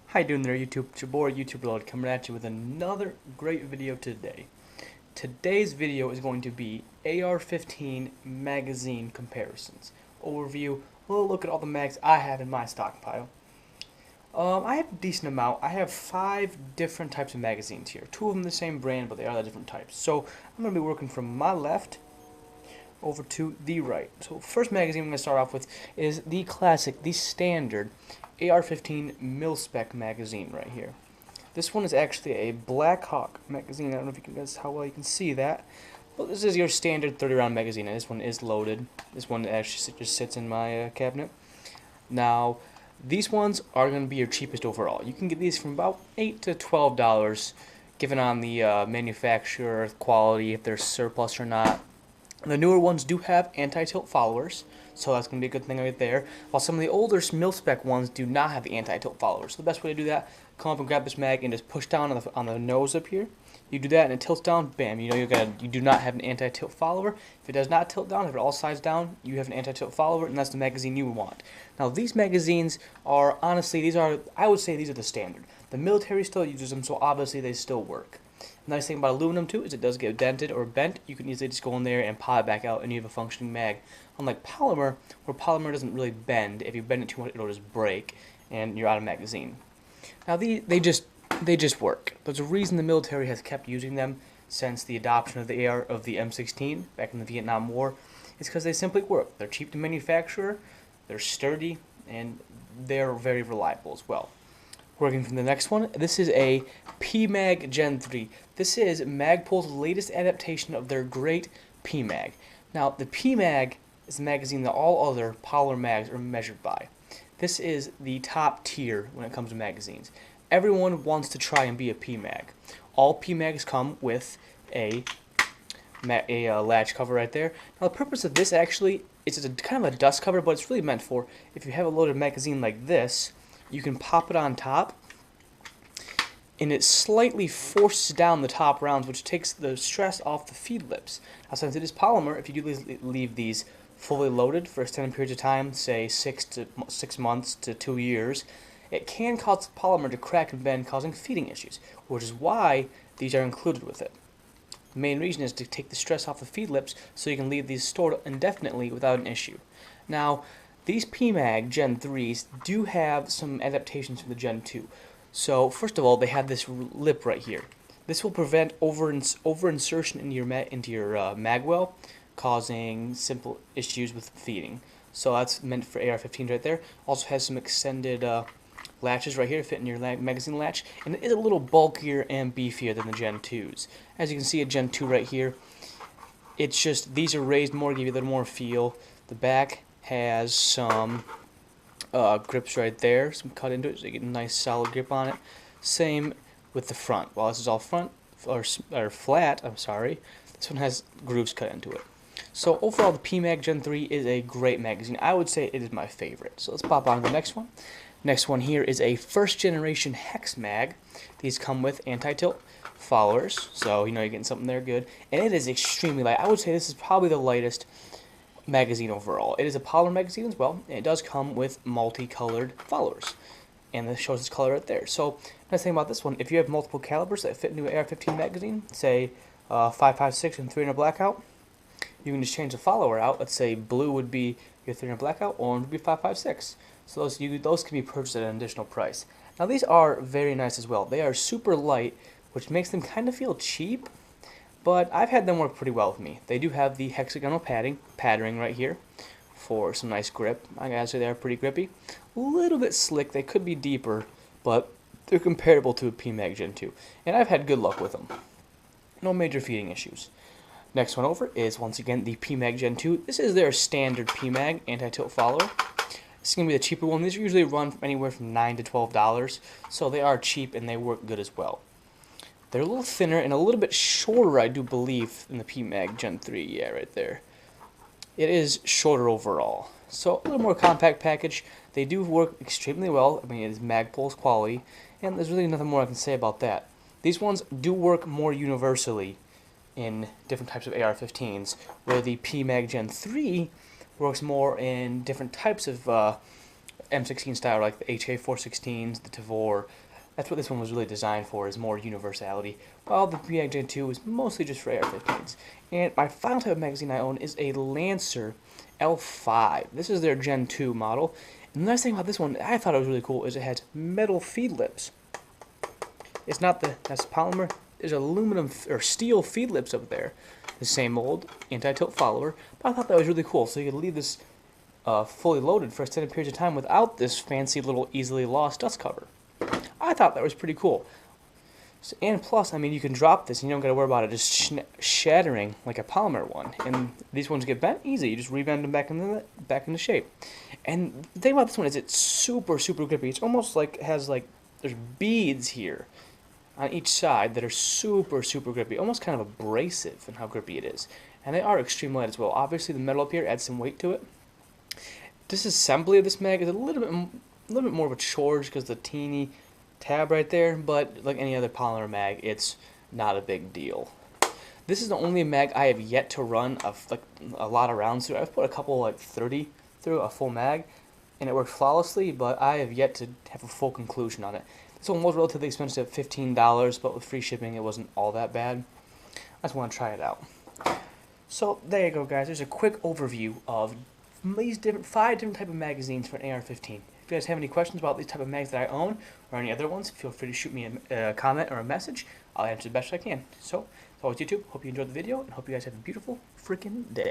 How you doing there, YouTube? It's your boy, YouTube Lord, coming at you with another great video today. Today's video is going to be AR-15 magazine comparisons. Overview, a little look at all the mags I have in my stockpile. I have a decent amount. I have 5 different types of magazines here. 2 of them the same brand, but they are the different types. So I'm going to be working from my left over to the right. So first magazine I'm going to start off with is the classic, the standard AR-15 Milspec magazine right here. This one is actually a Black Hawk magazine. I don't know if you can guess how well you can see that, but this is your standard 30-round magazine, and this one is loaded. This one actually just sits in my cabinet. Now, these ones are going to be your cheapest overall. You can get these from about $8 to $12, given on the manufacturer, quality, if they're surplus or not. The newer ones do have anti-tilt followers, so that's going to be a good thing right there. While some of the older Milspec ones do not have the anti-tilt followers. So the best way to do that, come up and grab this mag and just push down on the nose up here. You do that and it tilts down, bam, you know you do not have an anti-tilt follower. If it does not tilt down, if it all sides down, you have an anti-tilt follower, and that's the magazine you want. Now these magazines are, honestly, I would say these are the standard. The military still uses them, so obviously they still work. The nice thing about aluminum too is it does get dented or bent. You can easily just go in there and pop it back out and you have a functioning mag. Unlike polymer, where polymer doesn't really bend. If you bend it too much, it'll just break and you're out of magazine. Now they just work. There's a reason the military has kept using them since the adoption of the M16 back in the Vietnam War. It's because they simply work. They're cheap to manufacture, they're sturdy, and they're very reliable as well. Working from the next one, this is a Pmag Gen 3. This is Magpul's latest adaptation of their great Pmag. Now, the Pmag is the magazine that all other polymer mags are measured by. This is the top tier when it comes to magazines. Everyone wants to try and be a Pmag. All Pmags come with a latch cover right there. Now, the purpose of this actually is it's kind of a dust cover, but it's really meant for if you have a loaded magazine like this. You can pop it on top, and it slightly forces down the top rounds, which takes the stress off the feed lips. Now, since it is polymer, if you do leave these fully loaded for extended periods of time, say 6 months to 2 years, it can cause the polymer to crack and bend, causing feeding issues, which is why these are included with it. The main reason is to take the stress off the feed lips so you can leave these stored indefinitely without an issue. Now, these Pmag Gen 3s do have some adaptations from the Gen 2. So, first of all, they have this lip right here. This will prevent over-insertion into your mag well, causing simple issues with feeding. So that's meant for AR-15 right there. Also has some extended latches right here to fit in your magazine latch, and it is a little bulkier and beefier than the Gen 2s. As you can see, a Gen 2 right here, it's just, these are raised more, give you a little more feel. The back has some grips right there, some cut into it, so you get a nice solid grip on it. Same with the front. While this is all front or flat, I'm sorry, this one has grooves cut into it. So overall, the Pmag Gen 3 is a great magazine. I would say it is my favorite. So let's pop on to the next one. Next one here is a first generation Hexmag. These come with anti-tilt followers, so you know you're getting something there good. And it is extremely light. I would say this is probably the lightest magazine overall. It is a polymer magazine as well, and it does come with multicolored followers. And this shows its color right there. So, nice thing about this one, if you have multiple calibers that fit into an AR-15 magazine, say 5.56 and 300 blackout, you can just change the follower out. Let's say blue would be your 300 blackout, orange would be 5.56. So those can be purchased at an additional price. Now these are very nice as well. They are super light, which makes them kind of feel cheap, but I've had them work pretty well with me. They do have the hexagonal patterning right here for some nice grip. I gotta say they are pretty grippy. A little bit slick. They could be deeper, but they're comparable to a Pmag Gen 2. And I've had good luck with them. No major feeding issues. Next one over is, once again, the Pmag Gen 2. This is their standard Pmag anti-tilt follower. This is going to be the cheaper one. These are usually run from anywhere from $9 to $12, so they are cheap and they work good as well. They're a little thinner and a little bit shorter, I do believe, than the Pmag Gen 3. Yeah, right there. It is shorter overall. So, a little more compact package. They do work extremely well. I mean, it is Magpul's quality, and there's really nothing more I can say about that. These ones do work more universally in different types of AR-15s, where the Pmag Gen 3 works more in different types of M16 style, like the HK416s, the Tavor. That's what this one was really designed for, is more universality, while the Pmag Gen 2 is mostly just for AR-15s. And my final type of magazine I own is a Lancer L5. This is their Gen 2 model. And the nice thing about this one, I thought it was really cool, is it has metal feed lips. It's not that's polymer. There's aluminum or steel feed lips up there. The same old anti-tilt follower. But I thought that was really cool. So you could leave this fully loaded for extended periods of time without this fancy little easily lost dust cover. I thought that was pretty cool. So, and plus, I mean, you can drop this and you don't got to worry about it just shattering like a polymer one. And these ones get bent easy. You just rebend them back into shape. And the thing about this one is it's super grippy. It's almost like there's beads here on each side that are super grippy, almost kind of abrasive in how grippy it is. And they are extremely light as well. Obviously, the metal up here adds some weight to it. Disassembly of this mag is a little bit more of a chore because the teeny tab right there, but like any other polymer mag, it's not a big deal. This is the only mag I have yet to run a lot of rounds through. I've put a couple like 30 through a full mag, and it worked flawlessly, but I have yet to have a full conclusion on it. This one was relatively expensive at $15, but with free shipping it wasn't all that bad. I just want to try it out. So there you go, guys. There's a quick overview of these 5 different type of magazines for an AR-15. If you guys have any questions about these type of mags that I own or any other ones, feel free to shoot me a comment or a message. I'll answer the best I can. So, as always, YouTube, hope you enjoyed the video and hope you guys have a beautiful freaking day.